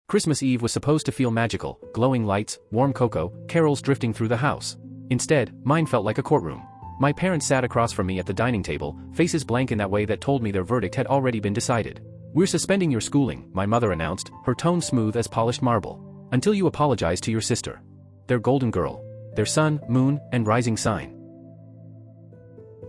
Christmas Eve was supposed to feel magical, glowing lights, warm cocoa, carols drifting through the house. Instead, mine felt like a courtroom. My parents sat across from me at the dining table, faces blank in that way that told me their verdict had already been decided. "We're suspending your schooling," my mother announced, her tone smooth as polished marble. "Until you apologize to your sister. Their golden girl. Their sun, moon, and rising sign."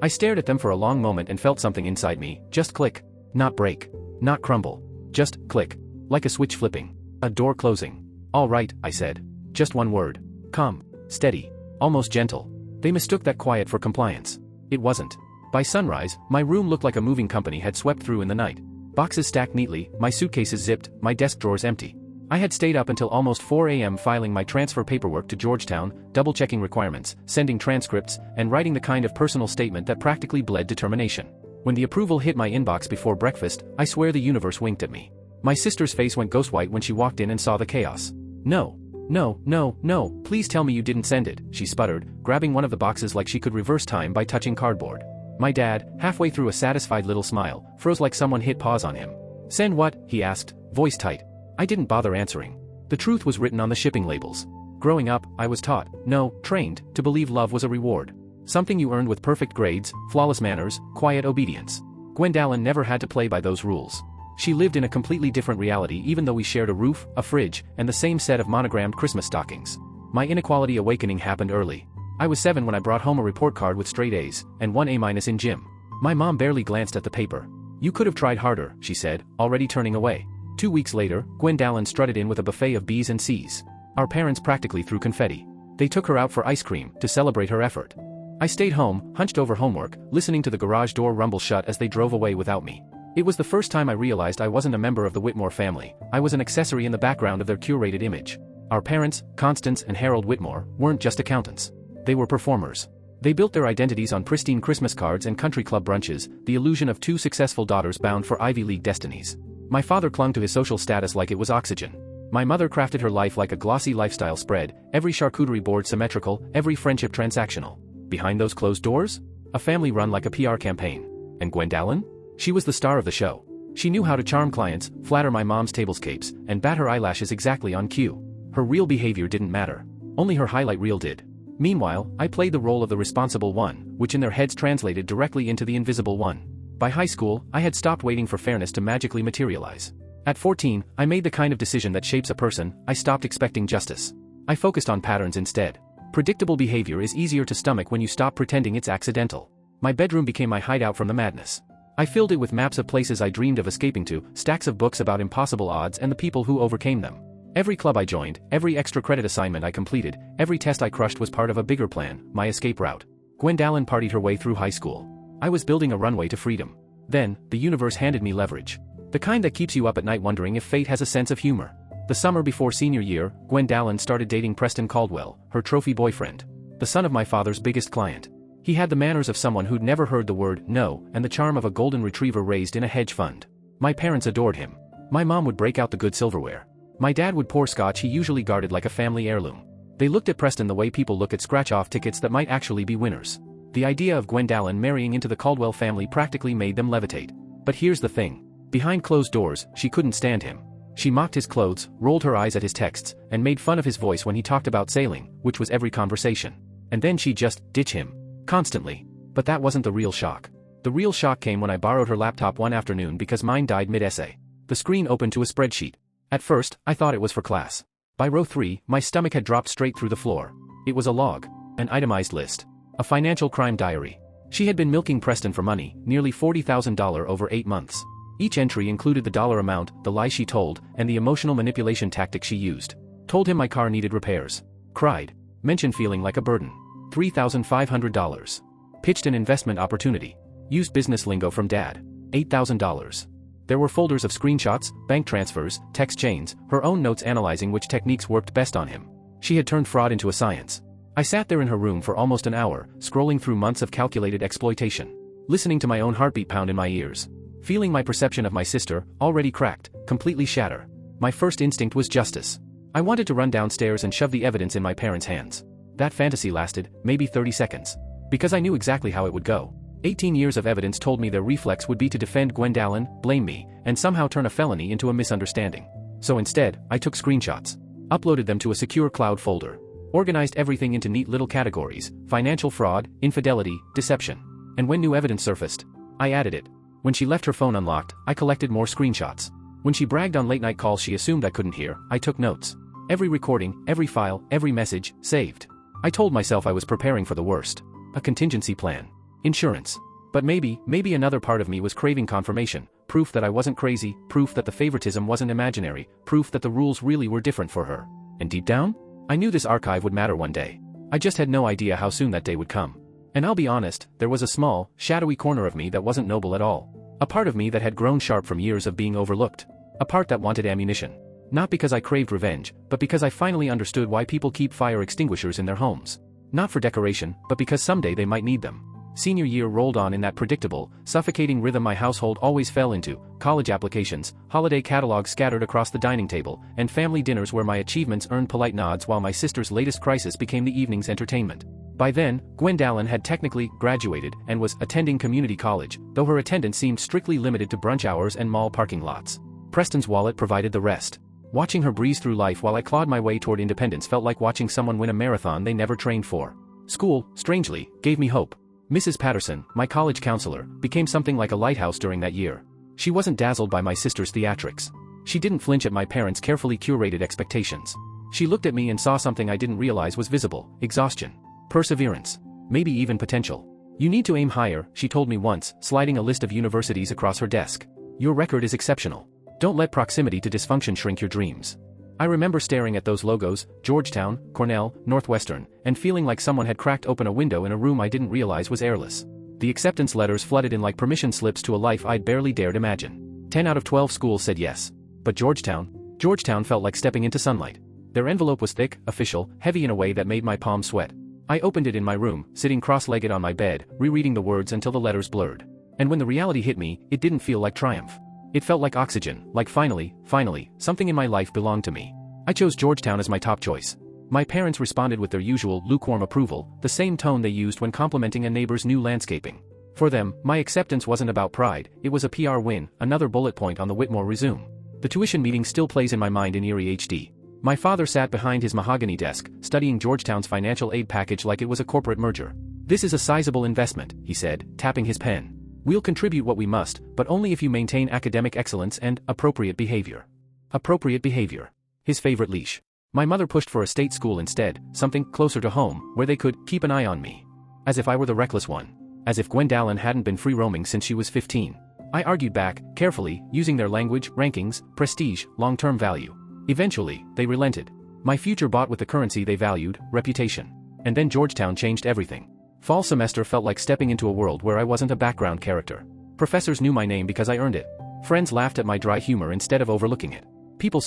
I stared at them for a long moment and felt something inside me, just click. Not break. Not crumble. Just click. Like a switch flipping. A door closing. "All right," I said. Just one word. Calm. Steady. Almost gentle. They mistook that quiet for compliance. It wasn't. By sunrise, my room looked like a moving company had swept through in the night. Boxes stacked neatly, my suitcases zipped, my desk drawers empty. I had stayed up until almost 4 a.m. filing my transfer paperwork to Georgetown, double-checking requirements, sending transcripts, and writing the kind of personal statement that practically bled determination. When the approval hit my inbox before breakfast, I swear the universe winked at me. My sister's face went ghost white when she walked in and saw the chaos. "No. No, no, no, please tell me you didn't send it," she sputtered, grabbing one of the boxes like she could reverse time by touching cardboard. My dad, halfway through a satisfied little smile, froze like someone hit pause on him. "Send what?" he asked, voice tight. I didn't bother answering. The truth was written on the shipping labels. Growing up, I was taught, no, trained, to believe love was a reward. Something you earned with perfect grades, flawless manners, quiet obedience. Gwendalyn never had to play by those rules. She lived in a completely different reality even though we shared a roof, a fridge, and the same set of monogrammed Christmas stockings. My inequality awakening happened early. I was 7 when I brought home a report card with straight A's, and 1 A- in gym. My mom barely glanced at the paper. "You could have tried harder," she said, already turning away. 2 weeks later, Gwendalyn strutted in with a buffet of B's and C's. Our parents practically threw confetti. They took her out for ice cream, to celebrate her effort. I stayed home, hunched over homework, listening to the garage door rumble shut as they drove away without me. It was the first time I realized I wasn't a member of the Whitmore family, I was an accessory in the background of their curated image. Our parents, Constance and Harold Whitmore, weren't just accountants. They were performers. They built their identities on pristine Christmas cards and country club brunches, the illusion of 2 successful daughters bound for Ivy League destinies. My father clung to his social status like it was oxygen. My mother crafted her life like a glossy lifestyle spread, every charcuterie board symmetrical, every friendship transactional. Behind those closed doors? A family run like a PR campaign. And Gwendalyn? She was the star of the show. She knew how to charm clients, flatter my mom's tablescapes, and bat her eyelashes exactly on cue. Her real behavior didn't matter. Only her highlight reel did. Meanwhile, I played the role of the responsible one, which in their heads translated directly into the invisible one. By high school, I had stopped waiting for fairness to magically materialize. At 14, I made the kind of decision that shapes a person. I stopped expecting justice. I focused on patterns instead. Predictable behavior is easier to stomach when you stop pretending it's accidental. My bedroom became my hideout from the madness. I filled it with maps of places I dreamed of escaping to, stacks of books about impossible odds and the people who overcame them. Every club I joined, every extra credit assignment I completed, every test I crushed was part of a bigger plan, my escape route. Gwendalyn partied her way through high school. I was building a runway to freedom. Then, the universe handed me leverage. The kind that keeps you up at night wondering if fate has a sense of humor. The summer before senior year, Gwendalyn started dating Preston Caldwell, her trophy boyfriend. The son of my father's biggest client. He had the manners of someone who'd never heard the word no and the charm of a golden retriever raised in a hedge fund. My parents adored him. My mom would break out the good silverware. My dad would pour scotch he usually guarded like a family heirloom. They looked at Preston the way people look at scratch-off tickets that might actually be winners. The idea of Gwendalyn marrying into the Caldwell family practically made them levitate. But here's the thing. Behind closed doors, she couldn't stand him. She mocked his clothes, rolled her eyes at his texts, and made fun of his voice when he talked about sailing, which was every conversation. And then she'd just ditch him. Constantly. But that wasn't the real shock. The real shock came when I borrowed her laptop one afternoon because mine died mid-essay. The screen opened to a spreadsheet. At first, I thought it was for class. By row 3, my stomach had dropped straight through the floor. It was a log. An itemized list. A financial crime diary. She had been milking Preston for money, nearly $40,000 over 8 months. Each entry included the dollar amount, the lies she told, and the emotional manipulation tactics she used. Told him my car needed repairs. Cried. Mentioned feeling like a burden. $3,500. Pitched an investment opportunity. Used business lingo from dad. $8,000. There were folders of screenshots, bank transfers, text chains, her own notes analyzing which techniques worked best on him. She had turned fraud into a science. I sat there in her room for almost an hour, scrolling through months of calculated exploitation. Listening to my own heartbeat pound in my ears. Feeling my perception of my sister, already cracked, completely shatter. My first instinct was justice. I wanted to run downstairs and shove the evidence in my parents' hands. That fantasy lasted, maybe 30 seconds. Because I knew exactly how it would go. 18 years of evidence told me their reflex would be to defend Gwendalyn, blame me, and somehow turn a felony into a misunderstanding. So instead, I took screenshots, uploaded them to a secure cloud folder, organized everything into neat little categories: financial fraud, infidelity, deception. And when new evidence surfaced, I added it. When she left her phone unlocked, I collected more screenshots. When she bragged on late-night calls she assumed I couldn't hear, I took notes. Every recording, every file, every message, saved. I told myself I was preparing for the worst. A contingency plan. Insurance. But maybe another part of me was craving confirmation, proof that I wasn't crazy, proof that the favoritism wasn't imaginary, proof that the rules really were different for her. And deep down, I knew this archive would matter one day. I just had no idea how soon that day would come. And I'll be honest, there was a small, shadowy corner of me that wasn't noble at all. A part of me that had grown sharp from years of being overlooked. A part that wanted ammunition. Not because I craved revenge, but because I finally understood why people keep fire extinguishers in their homes. Not for decoration, but because someday they might need them. Senior year rolled on in that predictable, suffocating rhythm my household always fell into: college applications, holiday catalogs scattered across the dining table, and family dinners where my achievements earned polite nods while my sister's latest crisis became the evening's entertainment. By then, Gwendalyn had technically graduated and was attending community college, though her attendance seemed strictly limited to brunch hours and mall parking lots. Preston's wallet provided the rest. Watching her breeze through life while I clawed my way toward independence felt like watching someone win a marathon they never trained for. School, strangely, gave me hope. Mrs. Patterson, my college counselor, became something like a lighthouse during that year. She wasn't dazzled by my sister's theatrics. She didn't flinch at my parents' carefully curated expectations. She looked at me and saw something I didn't realize was visible: exhaustion. Perseverance. Maybe even potential. You need to aim higher, she told me once, sliding a list of universities across her desk. Your record is exceptional. Don't let proximity to dysfunction shrink your dreams. I remember staring at those logos: Georgetown, Cornell, Northwestern, and feeling like someone had cracked open a window in a room I didn't realize was airless. The acceptance letters flooded in like permission slips to a life I'd barely dared imagine. 10 out of 12 schools said yes. But Georgetown felt like stepping into sunlight. Their envelope was thick, official, heavy in a way that made my palms sweat. I opened it in my room, sitting cross-legged on my bed, rereading the words until the letters blurred. And when the reality hit me, it didn't feel like triumph. It felt like oxygen, like finally, something in my life belonged to me. I chose Georgetown as my top choice. My parents responded with their usual lukewarm approval, the same tone they used when complimenting a neighbor's new landscaping. For them, my acceptance wasn't about pride, it was a PR win, another bullet point on the Whitmore resume. The tuition meeting still plays in my mind in eerie HD. My father sat behind his mahogany desk, studying Georgetown's financial aid package like it was a corporate merger. "This is a sizable investment," he said, tapping his pen. "We'll contribute what we must, but only if you maintain academic excellence and appropriate behavior." Appropriate behavior. His favorite leash. My mother pushed for a state school instead, something closer to home, where they could keep an eye on me. As if I were the reckless one. As if Gwendalyn hadn't been free roaming since she was 15. I argued back, carefully, using their language, rankings, prestige, long-term value. Eventually, they relented. My future bought with the currency they valued: reputation. And then Georgetown changed everything. Fall semester felt like stepping into a world where I wasn't a background character. Professors knew my name because I earned it. Friends laughed at my dry humor instead of overlooking it. People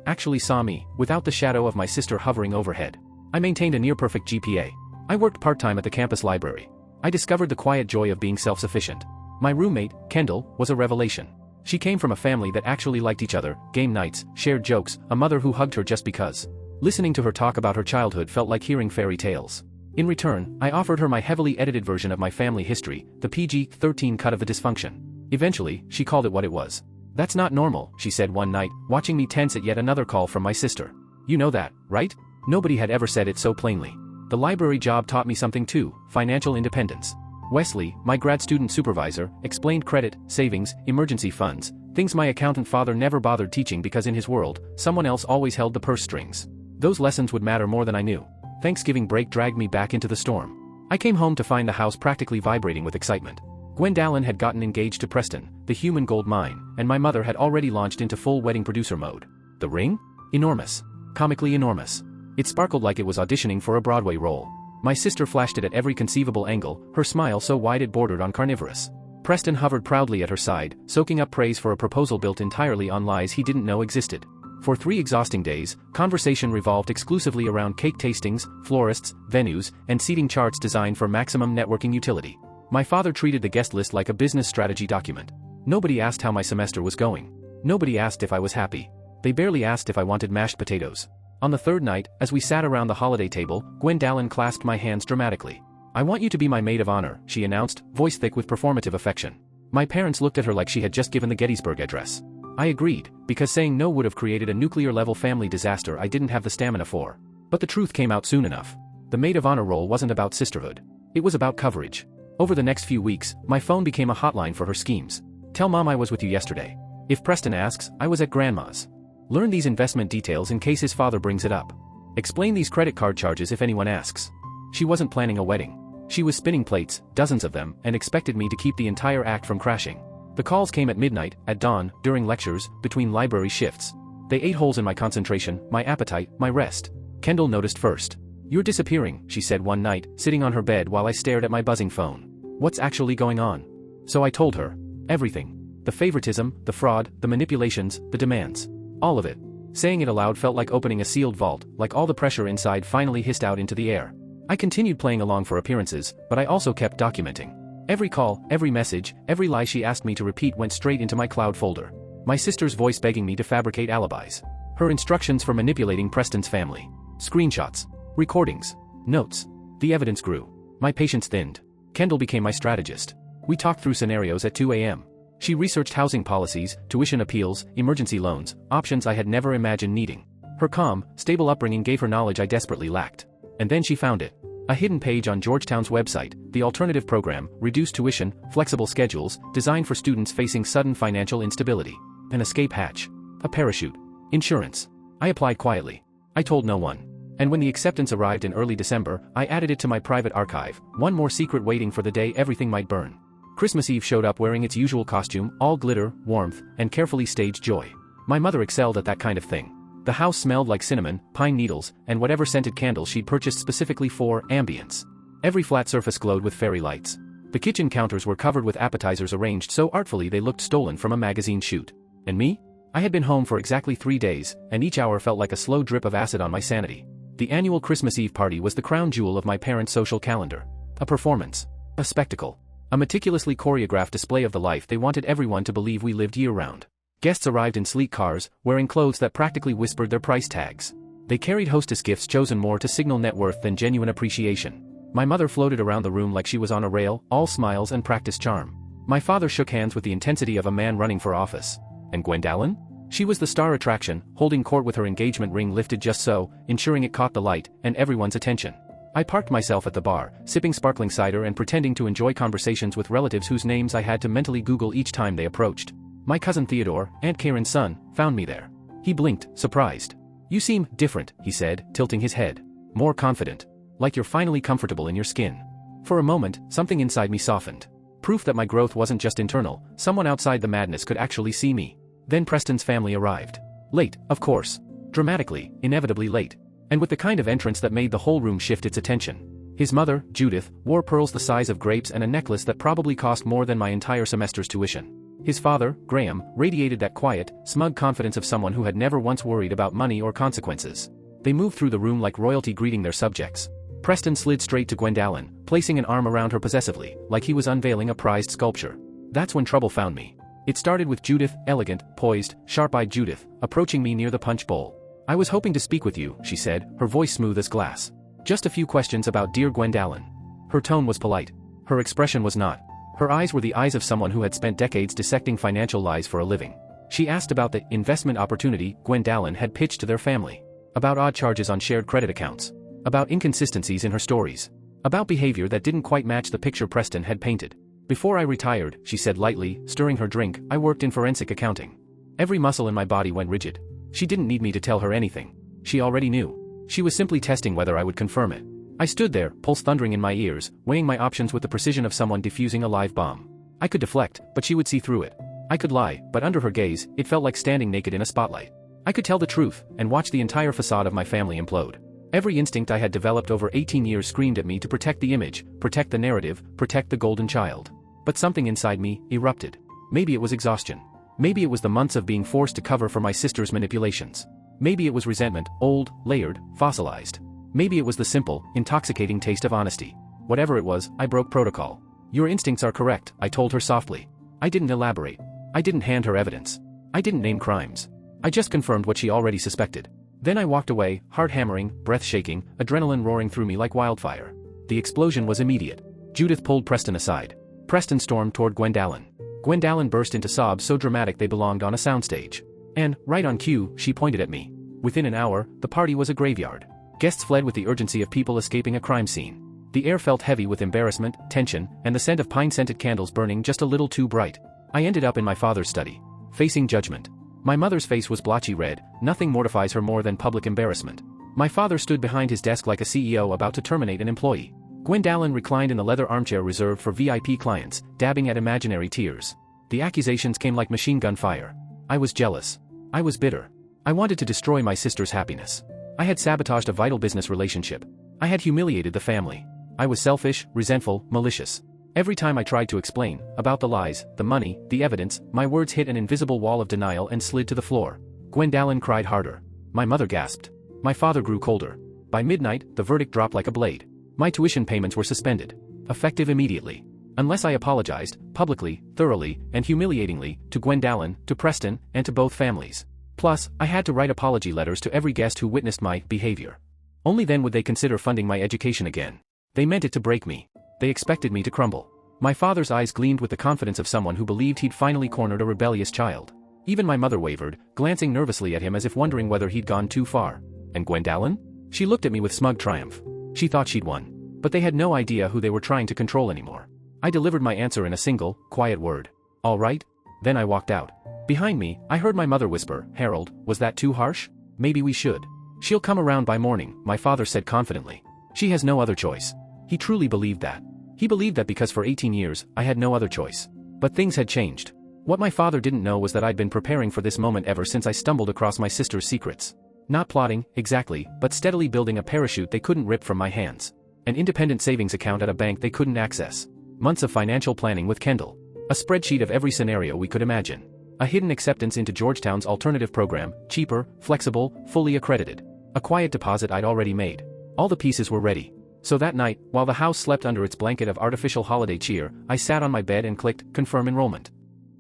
actually saw me, without the shadow of my sister hovering overhead. I maintained a near-perfect GPA. I worked part-time at the campus library. I discovered the quiet joy of being self-sufficient. My roommate, Kendall, was a revelation. She came from a family that actually liked each other, game nights, shared jokes, a mother who hugged her just because. Listening to her talk about her childhood felt like hearing fairy tales. In return, I offered her my heavily edited version of my family history, the PG-13 cut of the dysfunction. Eventually, she called it what it was. "That's not normal," she said one night, watching me tense at yet another call from my sister. "You know that, right?" Nobody had ever said it so plainly. The library job taught me something too: financial independence. Wesley, my grad student supervisor, explained credit, savings, emergency funds, things my accountant father never bothered teaching because in his world, someone else always held the purse strings. Those lessons would matter more than I knew. Thanksgiving break dragged me back into the storm. I came home to find the house practically vibrating with excitement. Gwendalyn had gotten engaged to Preston, the human gold mine, and my mother had already launched into full wedding producer mode. The ring? Enormous. Comically enormous. It sparkled like it was auditioning for a Broadway role. My sister flashed it at every conceivable angle, her smile so wide it bordered on carnivorous. Preston hovered proudly at her side, soaking up praise for a proposal built entirely on lies he didn't know existed. For 3 exhausting days, conversation revolved exclusively around cake tastings, florists, venues, and seating charts designed for maximum networking utility. My father treated the guest list like a business strategy document. Nobody asked how my semester was going. Nobody asked if I was happy. They barely asked if I wanted mashed potatoes. On the 3rd night, as we sat around the holiday table, Gwendalyn clasped my hands dramatically. "I want you to be my maid of honor," she announced, voice thick with performative affection. My parents looked at her like she had just given the Gettysburg Address. I agreed, because saying no would have created a nuclear-level family disaster I didn't have the stamina for. But the truth came out soon enough. The maid of honor role wasn't about sisterhood. It was about coverage. Over the next few weeks, my phone became a hotline for her schemes. Tell mom I was with you yesterday. If Preston asks, I was at grandma's. Learn these investment details in case his father brings it up. Explain these credit card charges if anyone asks. She wasn't planning a wedding. She was spinning plates, dozens of them, and expected me to keep the entire act from crashing. The calls came at midnight, at dawn, during lectures, between library shifts. They ate holes in my concentration, my appetite, my rest. Kendall noticed first. You're disappearing, she said one night, sitting on her bed while I stared at my buzzing phone. What's actually going on? So I told her. Everything. The favoritism, the fraud, the manipulations, the demands. All of it. Saying it aloud felt like opening a sealed vault, like all the pressure inside finally hissed out into the air. I continued playing along for appearances, but I also kept documenting. Every call, every message, every lie she asked me to repeat went straight into my cloud folder. My sister's voice begging me to fabricate alibis. Her instructions for manipulating Preston's family. Screenshots. Recordings. Notes. The evidence grew. My patience thinned. Kendall became my strategist. We talked through scenarios at 2 a.m. She researched housing policies, tuition appeals, emergency loans, options I had never imagined needing. Her calm, stable upbringing gave her knowledge I desperately lacked. And then she found it. A hidden page on Georgetown's website, the alternative program, reduced tuition, flexible schedules, designed for students facing sudden financial instability. An escape hatch. A parachute. Insurance. I applied quietly. I told no one. And when the acceptance arrived in early December, I added it to my private archive, one more secret waiting for the day everything might burn. Christmas Eve showed up wearing its usual costume, all glitter, warmth, and carefully staged joy. My mother excelled at that kind of thing. The house smelled like cinnamon, pine needles, and whatever scented candles she'd purchased specifically for ambience. Every flat surface glowed with fairy lights. The kitchen counters were covered with appetizers arranged so artfully they looked stolen from a magazine shoot. And me? I had been home for exactly 3 days, and each hour felt like a slow drip of acid on my sanity. The annual Christmas Eve party was the crown jewel of my parents' social calendar. A performance. A spectacle. A meticulously choreographed display of the life they wanted everyone to believe we lived year-round. Guests arrived in sleek cars, wearing clothes that practically whispered their price tags. They carried hostess gifts chosen more to signal net worth than genuine appreciation. My mother floated around the room like she was on a rail, all smiles and practiced charm. My father shook hands with the intensity of a man running for office. And Gwendolyn? She was the star attraction, holding court with her engagement ring lifted just so, ensuring it caught the light and everyone's attention. I parked myself at the bar, sipping sparkling cider and pretending to enjoy conversations with relatives whose names I had to mentally Google each time they approached. My cousin Theodore, Aunt Karen's son, found me there. He blinked, surprised. You seem different, he said, tilting his head. More confident. Like you're finally comfortable in your skin. For a moment, something inside me softened. Proof that my growth wasn't just internal, someone outside the madness could actually see me. Then Preston's family arrived. Late, of course. Dramatically, inevitably late. And with the kind of entrance that made the whole room shift its attention. His mother, Judith, wore pearls the size of grapes and a necklace that probably cost more than my entire semester's tuition. His father, Graham, radiated that quiet, smug confidence of someone who had never once worried about money or consequences. They moved through the room like royalty greeting their subjects. Preston slid straight to Gwendolyn, placing an arm around her possessively, like he was unveiling a prized sculpture. That's when trouble found me. It started with Judith, elegant, poised, sharp-eyed Judith, approaching me near the punch bowl. I was hoping to speak with you, she said, her voice smooth as glass. Just a few questions about dear Gwendolyn. Her tone was polite. Her expression was not. Her eyes were the eyes of someone who had spent decades dissecting financial lies for a living. She asked about the investment opportunity Gwendolyn had pitched to their family. About odd charges on shared credit accounts. About inconsistencies in her stories. About behavior that didn't quite match the picture Preston had painted. Before I retired, she said lightly, stirring her drink, I worked in forensic accounting. Every muscle in my body went rigid. She didn't need me to tell her anything. She already knew. She was simply testing whether I would confirm it. I stood there, pulse thundering in my ears, weighing my options with the precision of someone defusing a live bomb. I could deflect, but she would see through it. I could lie, but under her gaze, it felt like standing naked in a spotlight. I could tell the truth, and watch the entire facade of my family implode. Every instinct I had developed over 18 years screamed at me to protect the image, protect the narrative, protect the golden child. But something inside me erupted. Maybe it was exhaustion. Maybe it was the months of being forced to cover for my sister's manipulations. Maybe it was resentment, old, layered, fossilized. Maybe it was the simple, intoxicating taste of honesty. Whatever it was, I broke protocol. Your instincts are correct, I told her softly. I didn't elaborate. I didn't hand her evidence. I didn't name crimes. I just confirmed what she already suspected. Then I walked away, heart hammering, breath shaking, adrenaline roaring through me like wildfire. The explosion was immediate. Judith pulled Preston aside. Preston stormed toward Gwendolyn. Gwendalyn burst into sobs so dramatic they belonged on a soundstage. And, right on cue, she pointed at me. Within an hour, the party was a graveyard. Guests fled with the urgency of people escaping a crime scene. The air felt heavy with embarrassment, tension, and the scent of pine-scented candles burning just a little too bright. I ended up in my father's study, facing judgment. My mother's face was blotchy red. Nothing mortifies her more than public embarrassment. My father stood behind his desk like a CEO about to terminate an employee. Gwendalyn reclined in the leather armchair reserved for VIP clients, dabbing at imaginary tears. The accusations came like machine gun fire. I was jealous. I was bitter. I wanted to destroy my sister's happiness. I had sabotaged a vital business relationship. I had humiliated the family. I was selfish, resentful, malicious. Every time I tried to explain, about the lies, the money, the evidence, my words hit an invisible wall of denial and slid to the floor. Gwendalyn cried harder. My mother gasped. My father grew colder. By midnight, the verdict dropped like a blade. My tuition payments were suspended. Effective immediately. Unless I apologized, publicly, thoroughly, and humiliatingly, to Gwendalyn, to Preston, and to both families. Plus, I had to write apology letters to every guest who witnessed my behavior. Only then would they consider funding my education again. They meant it to break me. They expected me to crumble. My father's eyes gleamed with the confidence of someone who believed he'd finally cornered a rebellious child. Even my mother wavered, glancing nervously at him as if wondering whether he'd gone too far. And Gwendalyn? She looked at me with smug triumph. She thought she'd won. But they had no idea who they were trying to control anymore. I delivered my answer in a single, quiet word. All right? Then I walked out. Behind me, I heard my mother whisper, Harold, was that too harsh? Maybe we should. She'll come around by morning, my father said confidently. She has no other choice. He truly believed that. He believed that because for 18 years, I had no other choice. But things had changed. What my father didn't know was that I'd been preparing for this moment ever since I stumbled across my sister's secrets. Not plotting, exactly, but steadily building a parachute they couldn't rip from my hands. An independent savings account at a bank they couldn't access. Months of financial planning with Kendall. A spreadsheet of every scenario we could imagine. A hidden acceptance into Georgetown's alternative program, cheaper, flexible, fully accredited. A quiet deposit I'd already made. All the pieces were ready. So that night, while the house slept under its blanket of artificial holiday cheer, I sat on my bed and clicked, confirm enrollment.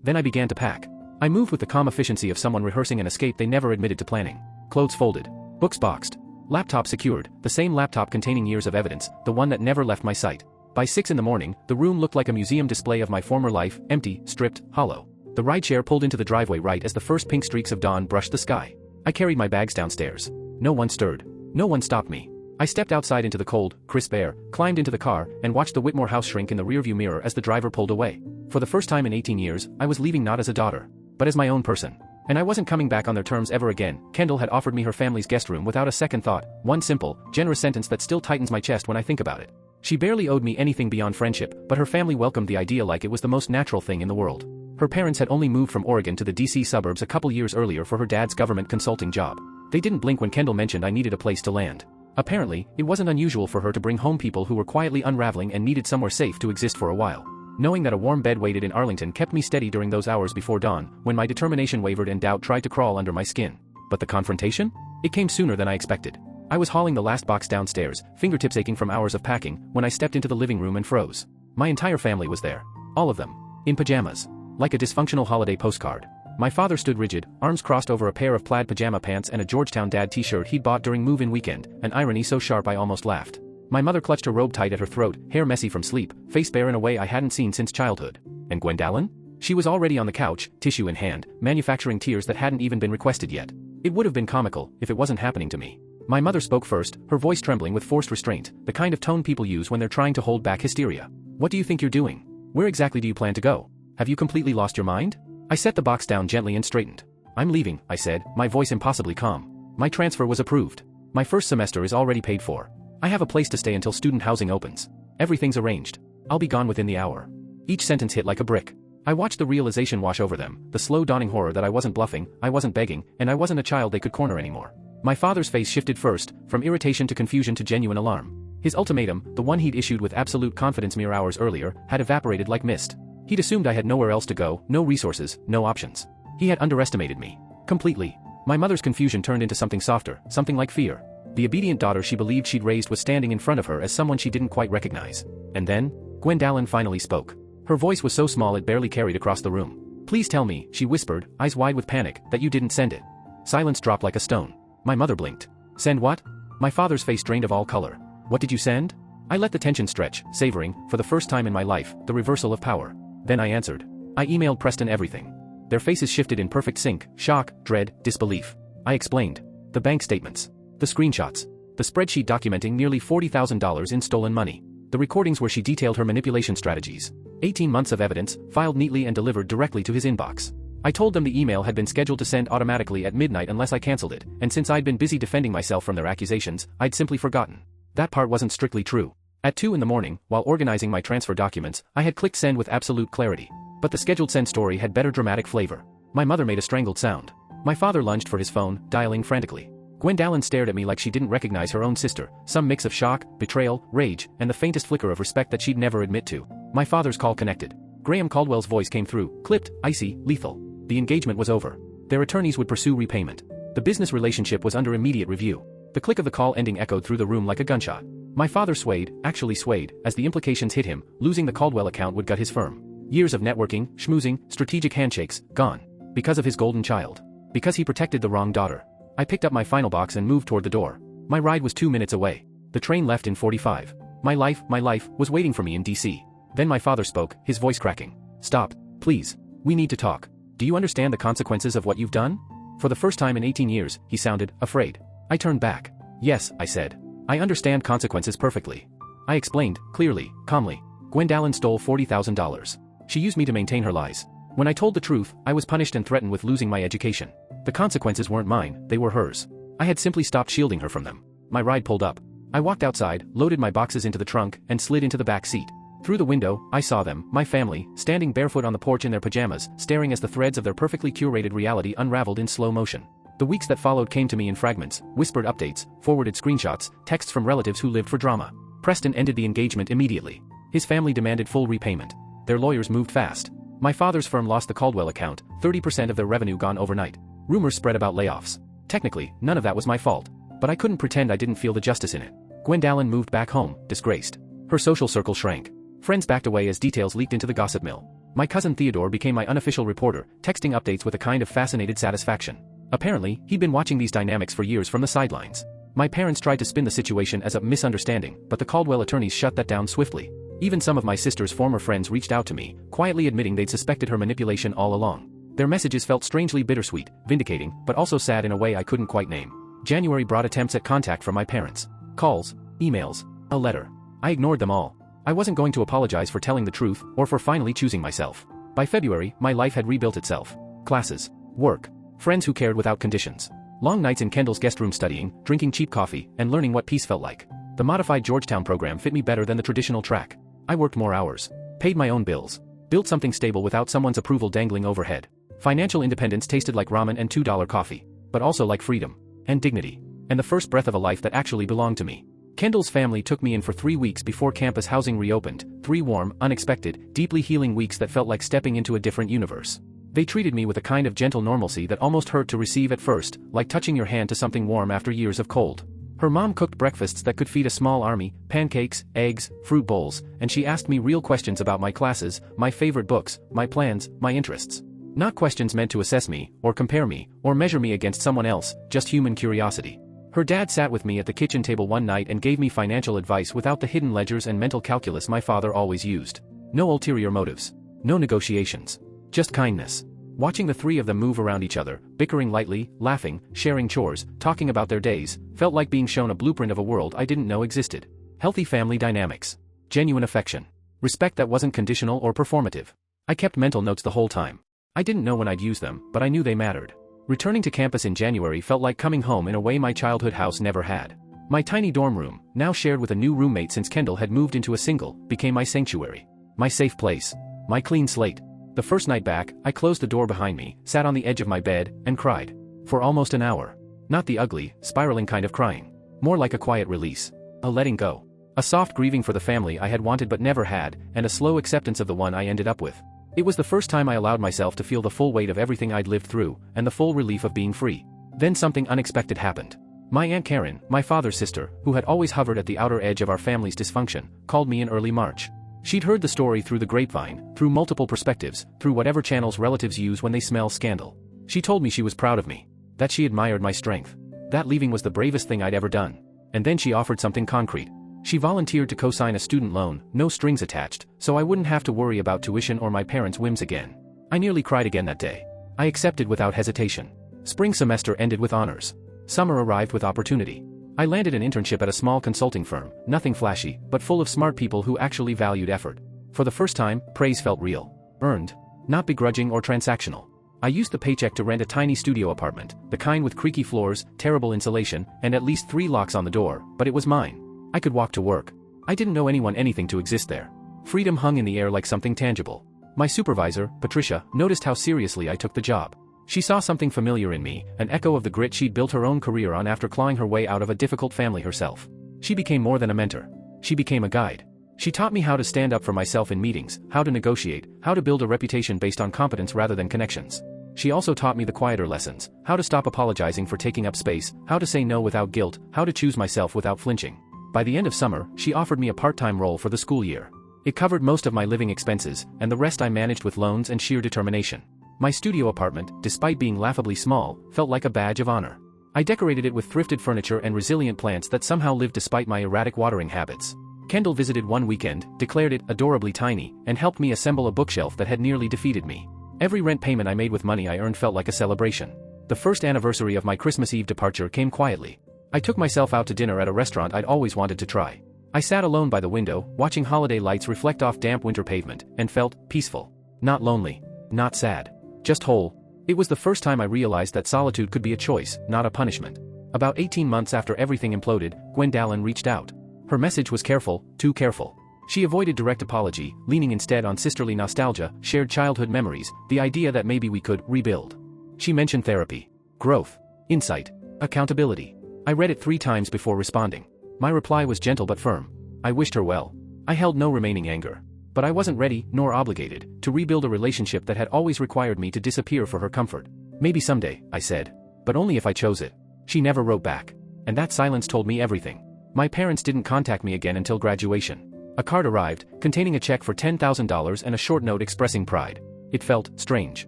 Then I began to pack. I moved with the calm efficiency of someone rehearsing an escape they never admitted to planning. Clothes folded. Books boxed. Laptop secured, the same laptop containing years of evidence, the one that never left my sight. By 6 in the morning, the room looked like a museum display of my former life, empty, stripped, hollow. The rideshare pulled into the driveway right as the first pink streaks of dawn brushed the sky. I carried my bags downstairs. No one stirred. No one stopped me. I stepped outside into the cold, crisp air, climbed into the car, and watched the Whitmore house shrink in the rearview mirror as the driver pulled away. For the first time in 18 years, I was leaving not as a daughter, but as my own person. And I wasn't coming back on their terms ever again. Kendall had offered me her family's guest room without a second thought, one simple, generous sentence that still tightens my chest when I think about it. She barely owed me anything beyond friendship, but her family welcomed the idea like it was the most natural thing in the world. Her parents had only moved from Oregon to the DC suburbs a couple years earlier for her dad's government consulting job. They didn't blink when Kendall mentioned I needed a place to land. Apparently, it wasn't unusual for her to bring home people who were quietly unraveling and needed somewhere safe to exist for a while. Knowing that a warm bed waited in Arlington kept me steady during those hours before dawn, when my determination wavered and doubt tried to crawl under my skin. But the confrontation? It came sooner than I expected. I was hauling the last box downstairs, fingertips aching from hours of packing, when I stepped into the living room and froze. My entire family was there. All of them. In pajamas. Like a dysfunctional holiday postcard. My father stood rigid, arms crossed over a pair of plaid pajama pants and a Georgetown dad t-shirt he'd bought during move-in weekend, an irony so sharp I almost laughed. My mother clutched her robe tight at her throat, hair messy from sleep, face bare in a way I hadn't seen since childhood. And Gwendalyn? She was already on the couch, tissue in hand, manufacturing tears that hadn't even been requested yet. It would have been comical, if it wasn't happening to me. My mother spoke first, her voice trembling with forced restraint, the kind of tone people use when they're trying to hold back hysteria. What do you think you're doing? Where exactly do you plan to go? Have you completely lost your mind? I set the box down gently and straightened. I'm leaving, I said, my voice impossibly calm. My transfer was approved. My first semester is already paid for. I have a place to stay until student housing opens. Everything's arranged. I'll be gone within the hour. Each sentence hit like a brick. I watched the realization wash over them, the slow dawning horror that I wasn't bluffing, I wasn't begging, and I wasn't a child they could corner anymore. My father's face shifted first, from irritation to confusion to genuine alarm. His ultimatum, the one he'd issued with absolute confidence mere hours earlier, had evaporated like mist. He'd assumed I had nowhere else to go, no resources, no options. He had underestimated me. Completely. My mother's confusion turned into something softer, something like fear. The obedient daughter she believed she'd raised was standing in front of her as someone she didn't quite recognize. And then, Gwendalyn finally spoke. Her voice was so small it barely carried across the room. Please tell me, she whispered, eyes wide with panic, that you didn't send it. Silence dropped like a stone. My mother blinked. Send what? My father's face drained of all color. What did you send? I let the tension stretch, savoring, for the first time in my life, the reversal of power. Then I answered. I emailed Preston everything. Their faces shifted in perfect sync: shock, dread, disbelief. I explained. The bank statements. The screenshots. The spreadsheet documenting nearly $40,000 in stolen money. The recordings where she detailed her manipulation strategies. 18 months of evidence, filed neatly and delivered directly to his inbox. I told them the email had been scheduled to send automatically at midnight unless I cancelled it, and since I'd been busy defending myself from their accusations, I'd simply forgotten. That part wasn't strictly true. At 2 in the morning, while organizing my transfer documents, I had clicked send with absolute clarity. But the scheduled send story had better dramatic flavor. My mother made a strangled sound. My father lunged for his phone, dialing frantically. Gwendalyn stared at me like she didn't recognize her own sister, some mix of shock, betrayal, rage, and the faintest flicker of respect that she'd never admit to. My father's call connected. Graham Caldwell's voice came through, clipped, icy, lethal. The engagement was over. Their attorneys would pursue repayment. The business relationship was under immediate review. The click of the call ending echoed through the room like a gunshot. My father swayed, actually swayed, as the implications hit him. Losing the Caldwell account would gut his firm. Years of networking, schmoozing, strategic handshakes, gone. Because of his golden child. Because he protected the wrong daughter. I picked up my final box and moved toward the door. My ride was 2 minutes away. The train left in 45. My life was waiting for me in DC. Then my father spoke, his voice cracking. Stop, please. We need to talk. Do you understand the consequences of what you've done? For the first time in 18 years, he sounded afraid. I turned back. Yes, I said. I understand consequences perfectly. I explained, clearly, calmly. Gwendalyn stole $40,000. She used me to maintain her lies. When I told the truth, I was punished and threatened with losing my education. The consequences weren't mine, they were hers. I had simply stopped shielding her from them. My ride pulled up. I walked outside, loaded my boxes into the trunk, and slid into the back seat. Through the window, I saw them, my family, standing barefoot on the porch in their pajamas, staring as the threads of their perfectly curated reality unraveled in slow motion. The weeks that followed came to me in fragments, whispered updates, forwarded screenshots, texts from relatives who lived for drama. Preston ended the engagement immediately. His family demanded full repayment. Their lawyers moved fast. My father's firm lost the Caldwell account, 30% of their revenue gone overnight. Rumors spread about layoffs. Technically, none of that was my fault. But I couldn't pretend I didn't feel the justice in it. Gwendalyn moved back home, disgraced. Her social circle shrank. Friends backed away as details leaked into the gossip mill. My cousin Theodore became my unofficial reporter, texting updates with a kind of fascinated satisfaction. Apparently, he'd been watching these dynamics for years from the sidelines. My parents tried to spin the situation as a misunderstanding, but the Caldwell attorneys shut that down swiftly. Even some of my sister's former friends reached out to me, quietly admitting they'd suspected her manipulation all along. Their messages felt strangely bittersweet, vindicating, but also sad in a way I couldn't quite name. January brought attempts at contact from my parents. Calls, emails, a letter. I ignored them all. I wasn't going to apologize for telling the truth, or for finally choosing myself. By February, my life had rebuilt itself. Classes, work, friends who cared without conditions. Long nights in Kendall's guest room studying, drinking cheap coffee, and learning what peace felt like. The modified Georgetown program fit me better than the traditional track. I worked more hours, paid my own bills, built something stable without someone's approval dangling overhead. Financial independence tasted like ramen and $2 coffee, but also like freedom, and dignity, and the first breath of a life that actually belonged to me. Kendall's family took me in for 3 weeks before campus housing reopened, 3 warm, unexpected, deeply healing weeks that felt like stepping into a different universe. They treated me with a kind of gentle normalcy that almost hurt to receive at first, like touching your hand to something warm after years of cold. Her mom cooked breakfasts that could feed a small army, pancakes, eggs, fruit bowls, and she asked me real questions about my classes, my favorite books, my plans, my interests. Not questions meant to assess me, or compare me, or measure me against someone else, just human curiosity. Her dad sat with me at the kitchen table one night and gave me financial advice without the hidden ledgers and mental calculus my father always used. No ulterior motives. No negotiations. Just kindness. Watching the 3 of them move around each other, bickering lightly, laughing, sharing chores, talking about their days, felt like being shown a blueprint of a world I didn't know existed. Healthy family dynamics. Genuine affection. Respect that wasn't conditional or performative. I kept mental notes the whole time. I didn't know when I'd use them, but I knew they mattered. Returning to campus in January felt like coming home in a way my childhood house never had. My tiny dorm room, now shared with a new roommate since Kendall had moved into a single, became my sanctuary. My safe place. My clean slate. The first night back, I closed the door behind me, sat on the edge of my bed, and cried. For almost an hour. Not the ugly, spiraling kind of crying. More like a quiet release. A letting go. A soft grieving for the family I had wanted but never had, and a slow acceptance of the one I ended up with. It was the first time I allowed myself to feel the full weight of everything I'd lived through, and the full relief of being free. Then something unexpected happened. My Aunt Karen, my father's sister, who had always hovered at the outer edge of our family's dysfunction, called me in early March. She'd heard the story through the grapevine, through multiple perspectives, through whatever channels relatives use when they smell scandal. She told me she was proud of me. That she admired my strength. That leaving was the bravest thing I'd ever done. And then she offered something concrete. She volunteered to co-sign a student loan, no strings attached, so I wouldn't have to worry about tuition or my parents' whims again. I nearly cried again that day. I accepted without hesitation. Spring semester ended with honors. Summer arrived with opportunity. I landed an internship at a small consulting firm, nothing flashy, but full of smart people who actually valued effort. For the first time, praise felt real. Earned. Not begrudging or transactional. I used the paycheck to rent a tiny studio apartment, the kind with creaky floors, terrible insulation, and at least 3 locks on the door, but it was mine. I could walk to work. I didn't know anyone anything to exist there. Freedom hung in the air like something tangible. My supervisor, Patricia, noticed how seriously I took the job. She saw something familiar in me, an echo of the grit she'd built her own career on after clawing her way out of a difficult family herself. She became more than a mentor. She became a guide. She taught me how to stand up for myself in meetings, how to negotiate, how to build a reputation based on competence rather than connections. She also taught me the quieter lessons, how to stop apologizing for taking up space, how to say no without guilt, how to choose myself without flinching. By the end of summer, she offered me a part-time role for the school year. It covered most of my living expenses, and the rest I managed with loans and sheer determination. My studio apartment, despite being laughably small, felt like a badge of honor. I decorated it with thrifted furniture and resilient plants that somehow lived despite my erratic watering habits. Kendall visited one weekend, declared it adorably tiny, and helped me assemble a bookshelf that had nearly defeated me. Every rent payment I made with money I earned felt like a celebration. The first anniversary of my Christmas Eve departure came quietly. I took myself out to dinner at a restaurant I'd always wanted to try. I sat alone by the window, watching holiday lights reflect off damp winter pavement, and felt peaceful. Not lonely. Not sad. Just whole. It was the first time I realized that solitude could be a choice, not a punishment. About 18 months after everything imploded, Gwendalyn reached out. Her message was careful, too careful. She avoided direct apology, leaning instead on sisterly nostalgia, shared childhood memories, the idea that maybe we could rebuild. She mentioned therapy, growth, insight, accountability. I read it 3 times before responding. My reply was gentle but firm. I wished her well. I held no remaining anger. But I wasn't ready, nor obligated, to rebuild a relationship that had always required me to disappear for her comfort. Maybe someday, I said. But only if I chose it. She never wrote back. And that silence told me everything. My parents didn't contact me again until graduation. A card arrived, containing a check for $10,000 and a short note expressing pride. It felt strange.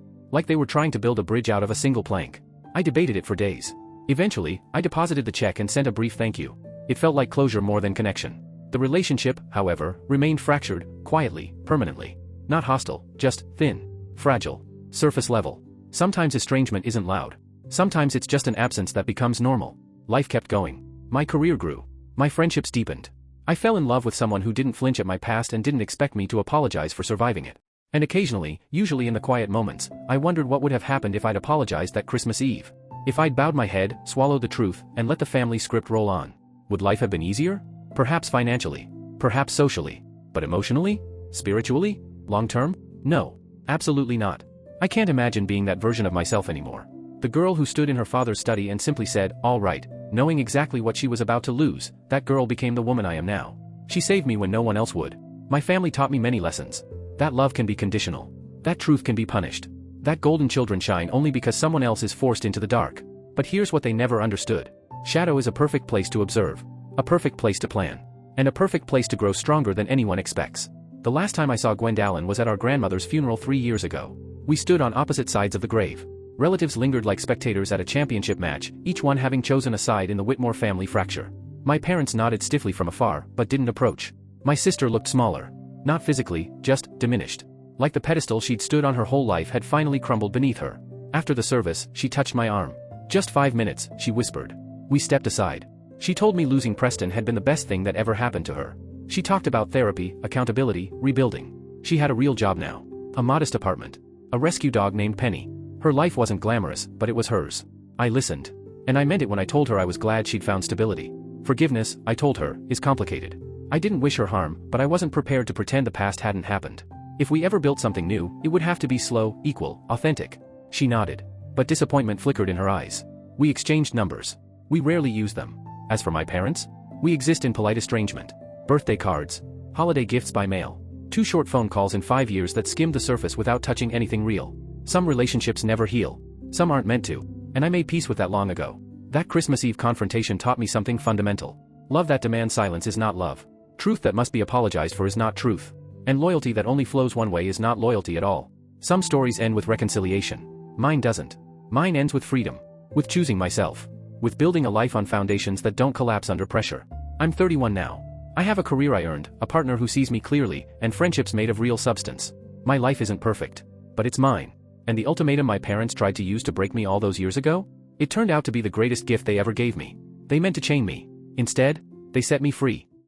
Like they were trying to build a bridge out of a single plank. I debated it for days. Eventually, I deposited the check and sent a brief thank you. It felt like closure more than connection. The relationship, however, remained fractured, quietly, permanently. Not hostile, just thin, fragile, surface level. Sometimes estrangement isn't loud. Sometimes it's just an absence that becomes normal. Life kept going. My career grew. My friendships deepened. I fell in love with someone who didn't flinch at my past and didn't expect me to apologize for surviving it. And occasionally, usually in the quiet moments, I wondered what would have happened if I'd apologized that Christmas Eve. If I'd bowed my head, swallowed the truth, and let the family script roll on. Would life have been easier? Perhaps financially. Perhaps socially. But emotionally? Spiritually? Long-term? No. Absolutely not. I can't imagine being that version of myself anymore. The girl who stood in her father's study and simply said, "All right," knowing exactly what she was about to lose, that girl became the woman I am now. She saved me when no one else would. My family taught me many lessons. That love can be conditional. That truth can be punished. That golden children shine only because someone else is forced into the dark. But here's what they never understood. Shadow is a perfect place to observe. A perfect place to plan. And a perfect place to grow stronger than anyone expects. The last time I saw Gwendalyn was at our grandmother's funeral 3 years ago. We stood on opposite sides of the grave. Relatives lingered like spectators at a championship match, each one having chosen a side in the Whitmore family fracture. My parents nodded stiffly from afar, but didn't approach. My sister looked smaller. Not physically, just diminished. Like the pedestal she'd stood on her whole life had finally crumbled beneath her. After the service, she touched my arm. "Just 5 minutes," she whispered. We stepped aside. She told me losing Preston had been the best thing that ever happened to her. She talked about therapy, accountability, rebuilding. She had a real job now. A modest apartment. A rescue dog named Penny. Her life wasn't glamorous, but it was hers. I listened. And I meant it when I told her I was glad she'd found stability. Forgiveness, I told her, is complicated. I didn't wish her harm, but I wasn't prepared to pretend the past hadn't happened. If we ever built something new, it would have to be slow, equal, authentic. She nodded. But disappointment flickered in her eyes. We exchanged numbers. We rarely used them. As for my parents, we exist in polite estrangement. Birthday cards. Holiday gifts by mail. 2 short phone calls in 5 years that skimmed the surface without touching anything real. Some relationships never heal. Some aren't meant to. And I made peace with that long ago. That Christmas Eve confrontation taught me something fundamental. Love that demands silence is not love. Truth that must be apologized for is not truth. And loyalty that only flows one way is not loyalty at all. Some stories end with reconciliation. Mine doesn't. Mine ends with freedom. With choosing myself. With building a life on foundations that don't collapse under pressure. I'm 31 now. I have a career I earned, a partner who sees me clearly, and friendships made of real substance. My life isn't perfect. But it's mine. And the ultimatum my parents tried to use to break me all those years ago? It turned out to be the greatest gift they ever gave me. They meant to chain me. Instead, they set me free.